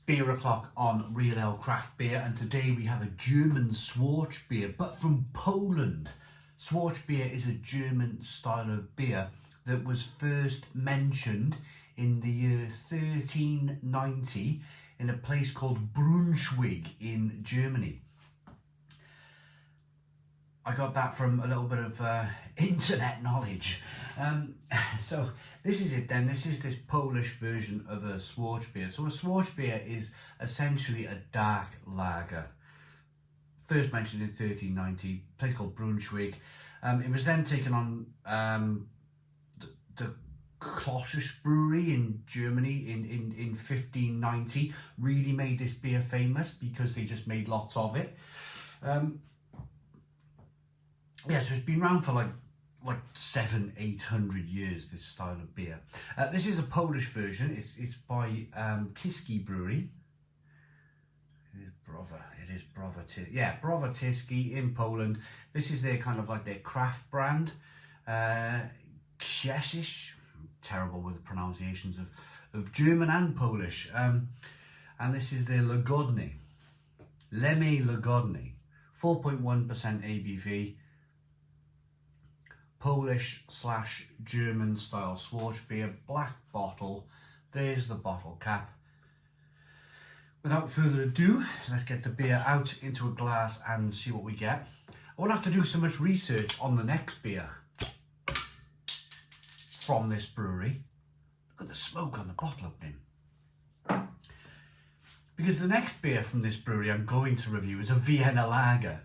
Beer O'Clock on Real Ale Craft Beer, and today we have a German Schwarzbier, but from Poland. Schwarzbier is a German style of beer that was first mentioned in the year 1390 in a place called Brunswick in Germany. I got that from a little bit of internet knowledge. So this is it then. This is this Polish version of a Schwarzbier. So a Schwarzbier is essentially a dark lager. First mentioned in 1390, a place called Brunswick. It was then taken on the Kloschus brewery in Germany in 1590. Really made this beer famous because they just made lots of it. Yeah, so it's been around for like 700-800 years, this style of beer. This is a Polish version. It's by Tyskie brewery. It is Brova Tyskie in Poland. This is their kind of like their craft brand. Ksia, terrible with the pronunciations of German and Polish. And this is their Łagodne. Ciemne Łagodne. 4.1% ABV. Polish/German style Schwarzbier, black bottle. There's the bottle cap. Without further ado, let's get the beer out into a glass and see what we get. I won't have to do so much research on the next beer from this brewery. Look at the smoke on the bottle opening. Because the next beer from this brewery I'm going to review is a Vienna lager.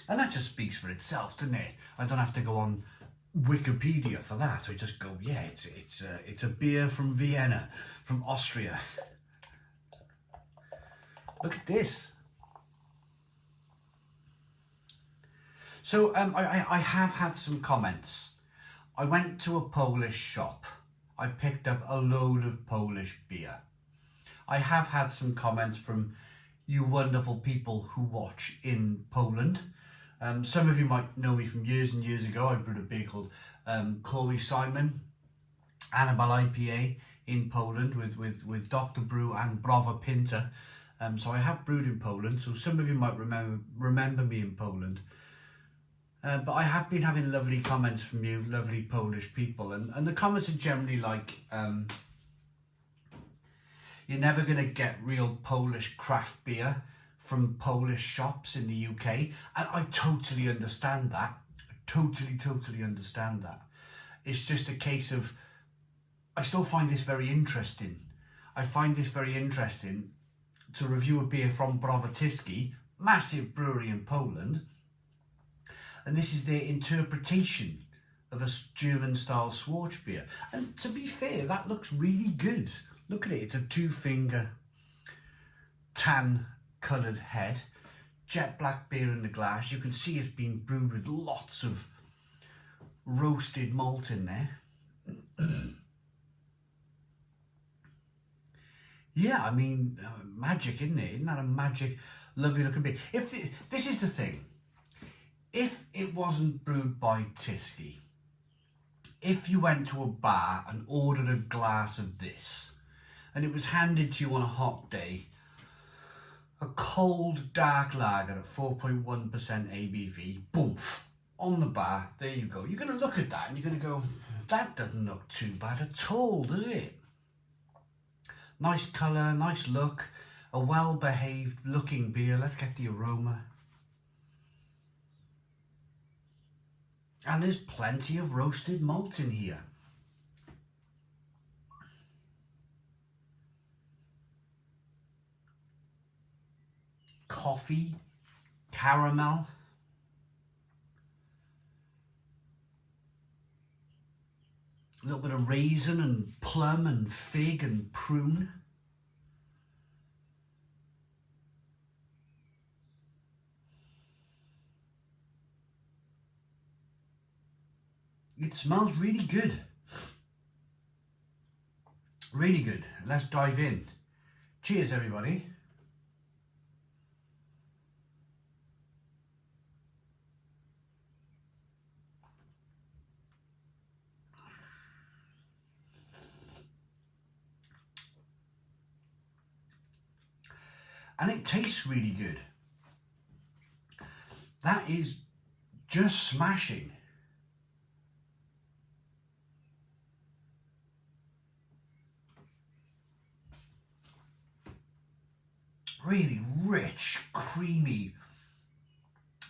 And that just speaks for itself, doesn't it? I don't have to go on Wikipedia for that. I just go, yeah, it's a beer from Vienna, from Austria. Look at this. So I have had some comments. I went to a Polish shop. I picked up a load of Polish beer. I have had some comments from you wonderful people who watch in Poland. Some of you might know me from years and years ago. I brewed a beer called Chloe Simon Annabelle IPA in Poland with Dr. Brew and Brova Pinta. So I have brewed in Poland. So some of you might remember me in Poland. But I have been having lovely comments from you, lovely Polish people. And the comments are generally like, you're never going to get real Polish craft beer from Polish shops in the UK, and I totally understand that. I totally understand that. It's just a case of, I still find this very interesting. I find this very interesting to review a beer from Brova Tyskie, massive brewery in Poland, and this is their interpretation of a German style Schwarzbier. And to be fair, that looks really good. Look at it, it's a 2-finger tan coloured head, jet black beer in the glass. You can see it's been brewed with lots of roasted malt in there. Yeah, I mean, magic, isn't it? Isn't that a magic, lovely looking beer? This is the thing. If it wasn't brewed by Tyskie, if you went to a bar and ordered a glass of this, and it was handed to you on a hot day, a cold dark lager at 4.1% ABV, boomf, on the bar, there you go. You're going to look at that and you're going to go, that doesn't look too bad at all, does it? Nice colour, nice look, a well-behaved looking beer. Let's get the aroma. And there's plenty of roasted malt in here. Coffee, caramel, a little bit of raisin and plum and fig and prune. It smells really good. Really good. Let's dive in. Cheers, everybody. and it tastes really good. That is just smashing. Really rich, creamy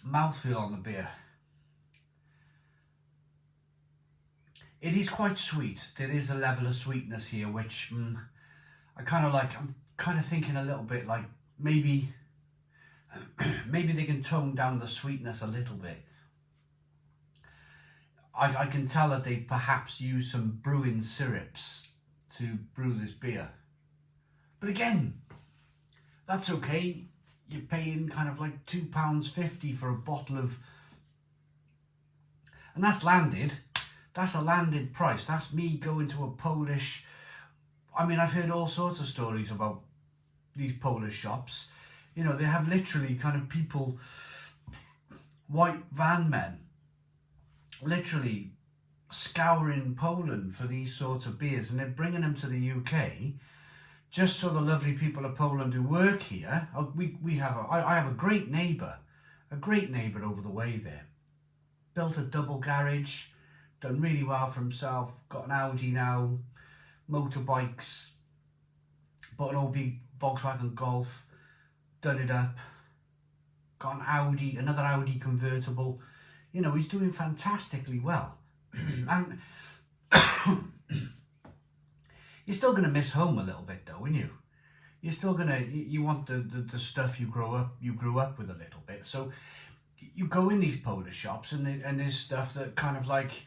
mouthfeel on the beer. It is quite sweet. There is a level of sweetness here, which I kind of like. I'm kind of thinking a little bit like maybe they can tone down the sweetness a little bit. I can tell that they perhaps use some brewing syrups to brew this beer. But again, that's okay. You're paying kind of like £2.50 for a bottle of, and that's landed. That's a landed price. That's me going to a Polish, I mean, I've heard all sorts of stories about these Polish shops. You know, they have literally kind of people, white van men, literally scouring Poland for these sorts of beers, and they're bringing them to the UK just so the lovely people of Poland who work here. I have a great neighbour over the way there. Built a double garage, done really well for himself, got an Audi now, motorbikes, bought an old Volkswagen Golf, done it up, got an Audi, another Audi convertible. You know, he's doing fantastically well. And you're still going to miss home a little bit though, aren't you? You're still going to, you want the stuff you grew up with a little bit. So you go in these Polish shops and there's stuff that kind of like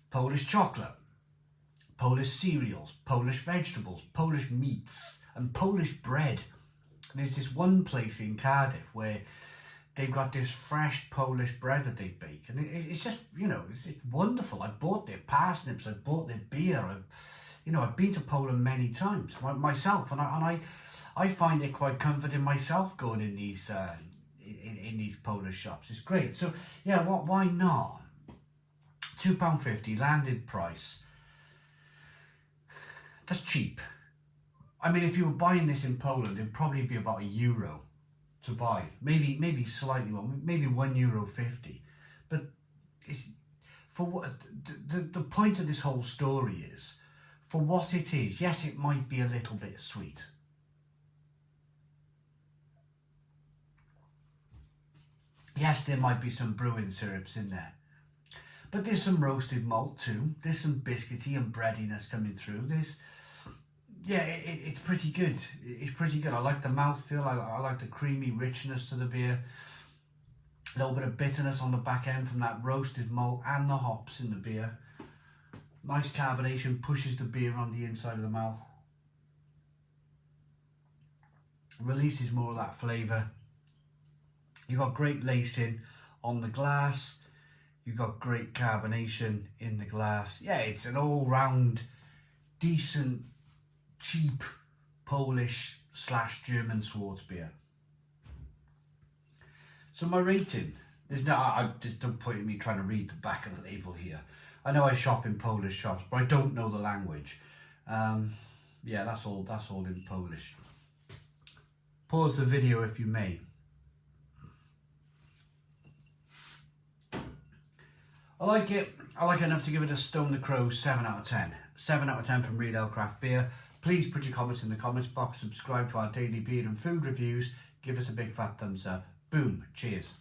Polish chocolate, Polish cereals, Polish vegetables, Polish meats and Polish bread. There's this one place in Cardiff where they've got this fresh Polish bread that they bake, and it's just, you know, it's wonderful. I bought their parsnips, I bought their beer. I've been to Poland many times myself, and I find it quite comforting myself going in these in these Polish shops. It's great. So yeah, why not? £2.50 landed price. That's cheap. I mean, if you were buying this in Poland, it'd probably be about €1 to buy. Maybe slightly more, maybe €1.50. But it's, for what the point of this whole story is, for what it is, yes, it might be a little bit sweet. Yes, there might be some brewing syrups in there. But there's some roasted malt too. There's some biscuity and breadiness coming through. It's pretty good. It's pretty good. I like the mouthfeel. I like the creamy richness to the beer. A little bit of bitterness on the back end from that roasted malt and the hops in the beer. Nice carbonation, pushes the beer on the inside of the mouth. Releases more of that flavour. You've got great lacing on the glass. You've got great carbonation in the glass. Yeah, it's an all-round, decent, cheap Polish/German Schwarzbier. So my rating, there's no point in me trying to read the back of the label here. I know I shop in Polish shops, but I don't know the language. Yeah, that's all in Polish. Pause the video if you may. I like it. I like it enough to give it a Stone the Crow 7 out of 10. 7 out of 10 from Real Ale Craft Beer. Please put your comments in the comments box. Subscribe to our daily beer and food reviews. Give us a big fat thumbs up. Boom. Cheers.